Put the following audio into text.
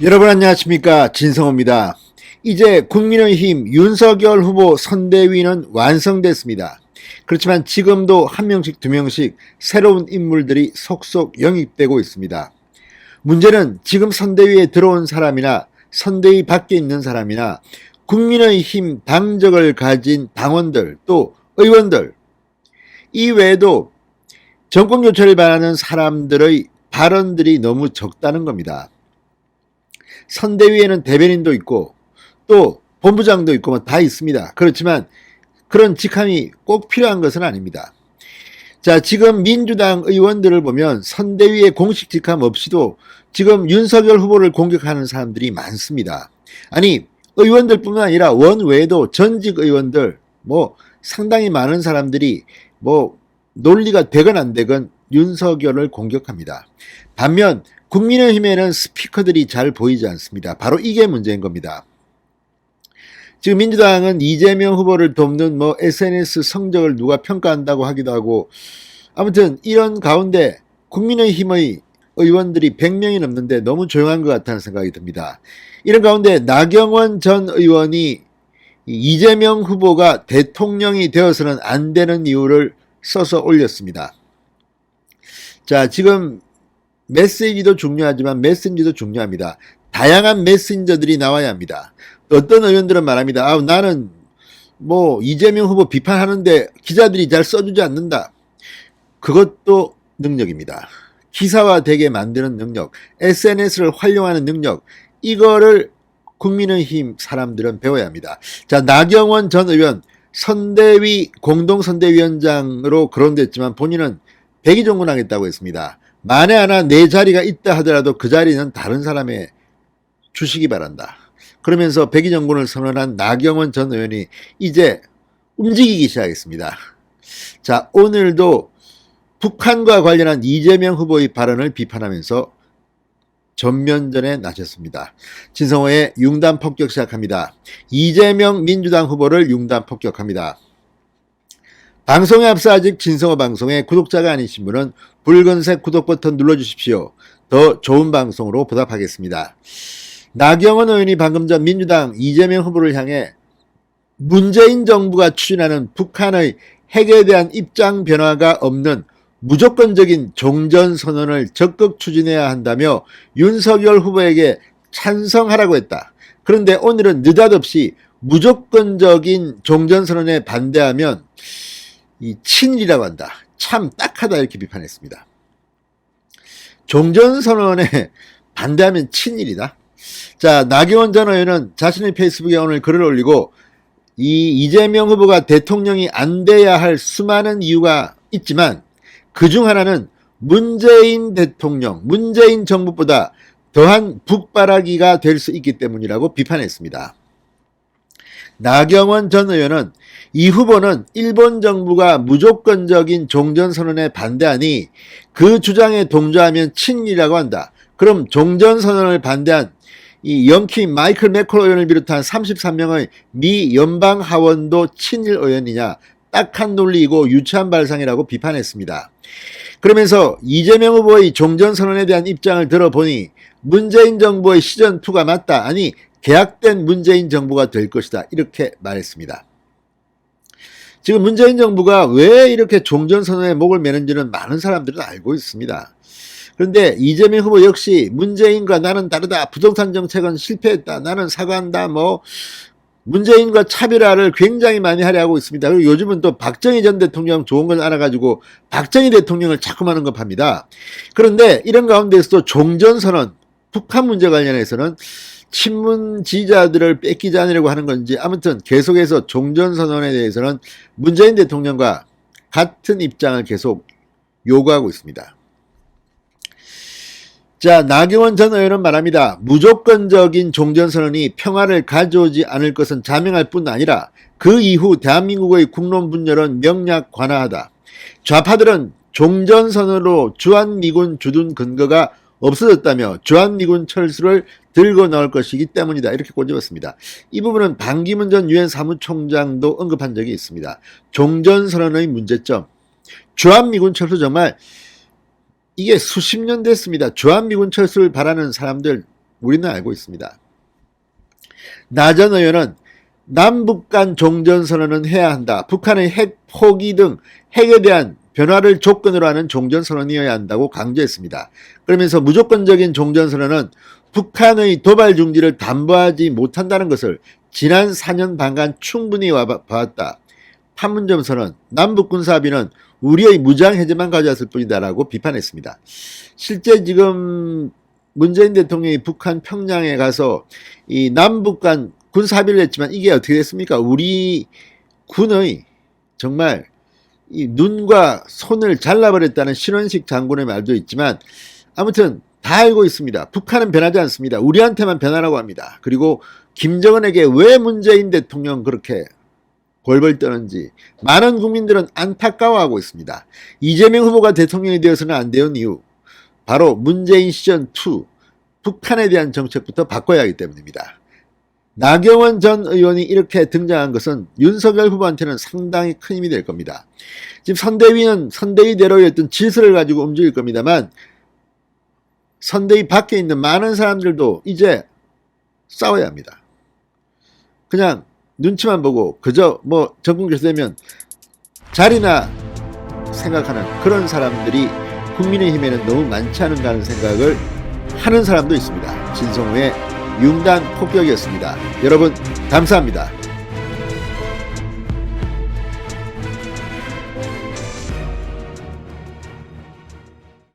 여러분 안녕하십니까, 진성호입니다. 이제 국민의힘 윤석열 후보 선대위는 완성됐습니다. 그렇지만 지금도 한 명씩 두 명씩 새로운 인물들이 속속 영입되고 있습니다. 문제는 지금 선대위에 들어온 사람이나 선대위 밖에 있는 사람이나 국민의힘 당적을 가진 당원들 또 의원들, 이 외에도 정권 교체를 바라는 사람들의 발언들이 너무 적다는 겁니다. 선대위에는 대변인도 있고 또 본부장도 있고 뭐 다 있습니다. 그렇지만 그런 직함이 꼭 필요한 것은 아닙니다. 자, 지금 민주당 의원들을 보면 선대위의 공식 직함 없이도 지금 윤석열 후보를 공격하는 사람들이 많습니다. 아니, 의원들뿐만 아니라 원외에도 전직 의원들 뭐 상당히 많은 사람들이 뭐 논리가 되건 안 되건 윤석열을 공격합니다. 반면 국민의힘에는 스피커들이 잘 보이지 않습니다. 바로 이게 문제인 겁니다. 지금 민주당은 이재명 후보를 돕는 뭐 SNS 성적을 누가 평가한다고 하기도 하고, 아무튼 이런 가운데 국민의힘의 의원들이 100명이 넘는데 너무 조용한 것 같다는 생각이 듭니다. 이런 가운데 나경원 전 의원이 이재명 후보가 대통령이 되어서는 안 되는 이유를 써서 올렸습니다. 자, 지금 메시지도 중요하지만 메신저도 중요합니다. 다양한 메신저들이 나와야 합니다. 어떤 의원들은 말합니다. 나는 뭐 이재명 후보 비판하는데 기자들이 잘 써주지 않는다. 그것도 능력입니다. 기사화되게 만드는 능력, SNS를 활용하는 능력, 이거를 국민의힘 사람들은 배워야 합니다. 자, 나경원 전 의원 선대위 공동선대위원장으로 거론됐지만 본인은 백의종군하겠다고 했습니다. 만에 하나 내 자리가 있다 하더라도 그 자리는 다른 사람의 주시기 바란다. 그러면서 백의종군을 선언한 나경원 전 의원이 이제 움직이기 시작했습니다. 자, 오늘도 북한과 관련한 이재명 후보의 발언을 비판하면서 전면전에 나섰습니다. 진성호의 융단 폭격 시작합니다. 이재명 민주당 후보를 융단 폭격합니다. 방송에 앞서 아직 진성호 방송에 구독자가 아니신 분은 붉은색 구독 버튼 눌러주십시오. 더 좋은 방송으로 보답하겠습니다. 나경원 의원이 방금 전 민주당 이재명 후보를 향해 문재인 정부가 추진하는 북한의 핵에 대한 입장 변화가 없는 무조건적인 종전선언을 적극 추진해야 한다며 윤석열 후보에게 찬성하라고 했다. 그런데 오늘은 느닷없이 무조건적인 종전선언에 반대하면 이 친일이라고 한다. 참 딱하다 이렇게 비판했습니다. 종전선언에 반대하면 친일이다. 자, 나경원 전 의원은 자신의 페이스북에 오늘 글을 올리고 이재명 후보가 대통령이 안 돼야 할 수많은 이유가 있지만 그중 하나는 문재인 대통령, 문재인 정부보다 더한 북바라기가 될 수 있기 때문이라고 비판했습니다. 나경원 전 의원은 이 후보는 일본 정부가 무조건적인 종전선언에 반대하니 그 주장에 동조하면 친일이라고 한다. 그럼 종전선언을 반대한 이 영킴 마이클 매콜 의원을 비롯한 33명의 미 연방 하원도 친일 의원이냐, 딱한 논리이고 유치한 발상이라고 비판했습니다. 그러면서 이재명 후보의 종전선언에 대한 입장을 들어보니 문재인 정부의 시즌2가 맞다. 아니, 계약된 문재인 정부가 될 것이다. 이렇게 말했습니다. 지금 문재인 정부가 왜 이렇게 종전선언에 목을 매는지는 많은 사람들은 알고 있습니다. 그런데 이재명 후보 역시 문재인과 나는 다르다. 부동산 정책은 실패했다. 나는 사과한다. 뭐 문재인과 차별화를 굉장히 많이 하려 하고 있습니다. 그리고 요즘은 또 박정희 전 대통령 좋은 걸 알아가지고 박정희 대통령을 자꾸만 언급합니다. 그런데 이런 가운데서도 종전선언, 북한 문제 관련해서는 친문 지지자들을 뺏기지 않으려고 하는 건지 아무튼 계속해서 종전선언에 대해서는 문재인 대통령과 같은 입장을 계속 요구하고 있습니다. 자, 나경원 전 의원은 말합니다. 무조건적인 종전선언이 평화를 가져오지 않을 것은 자명할 뿐 아니라 그 이후 대한민국의 국론 분열은 명약관화하다. 좌파들은 종전선언으로 주한미군 주둔 근거가 없어졌다며 주한미군 철수를 들고 나올 것이기 때문이다. 이렇게 꼬집었습니다. 이 부분은 반기문 전 유엔 사무총장도 언급한 적이 있습니다. 종전선언의 문제점. 주한미군 철수 정말 이게 수십 년 됐습니다. 주한미군 철수를 바라는 사람들 우리는 알고 있습니다. 나 전 의원은 남북 간 종전선언은 해야 한다. 북한의 핵 포기 등 핵에 대한 변화를 조건으로 하는 종전선언이어야 한다고 강조했습니다. 그러면서 무조건적인 종전선언은 북한의 도발 중지를 담보하지 못한다는 것을 지난 4년 반간 충분히 봐왔다. 판문점 선언, 남북 군사합의는 우리의 무장 해제만 가져왔을 뿐이다 라고 비판했습니다. 실제 지금 문재인 대통령이 북한 평양에 가서 이 남북 간 군사합의를 했지만 이게 어떻게 됐습니까? 우리 군의 정말 이 눈과 손을 잘라버렸다는 신원식 장군의 말도 있지만 아무튼 다 알고 있습니다. 북한은 변하지 않습니다. 우리한테만 변하라고 합니다. 그리고 김정은에게 왜 문재인 대통령 그렇게 벌벌 떠는지 많은 국민들은 안타까워하고 있습니다. 이재명 후보가 대통령이 되어서는 안 되는 이유 바로 문재인 시즌2 북한에 대한 정책부터 바꿔야 하기 때문입니다. 나경원 전 의원이 이렇게 등장한 것은 윤석열 후보한테는 상당히 큰 힘이 될 겁니다. 지금 선대위는 선대위대로의 어떤 질서를 가지고 움직일 겁니다만 선대위 밖에 있는 많은 사람들도 이제 싸워야 합니다. 그냥 눈치만 보고 그저 뭐 정권 교체되면 자리나 생각하는 그런 사람들이 국민의힘에는 너무 많지 않은가 하는 생각을 하는 사람도 있습니다. 진성우의 융단 폭격이었습니다. 여러분 감사합니다.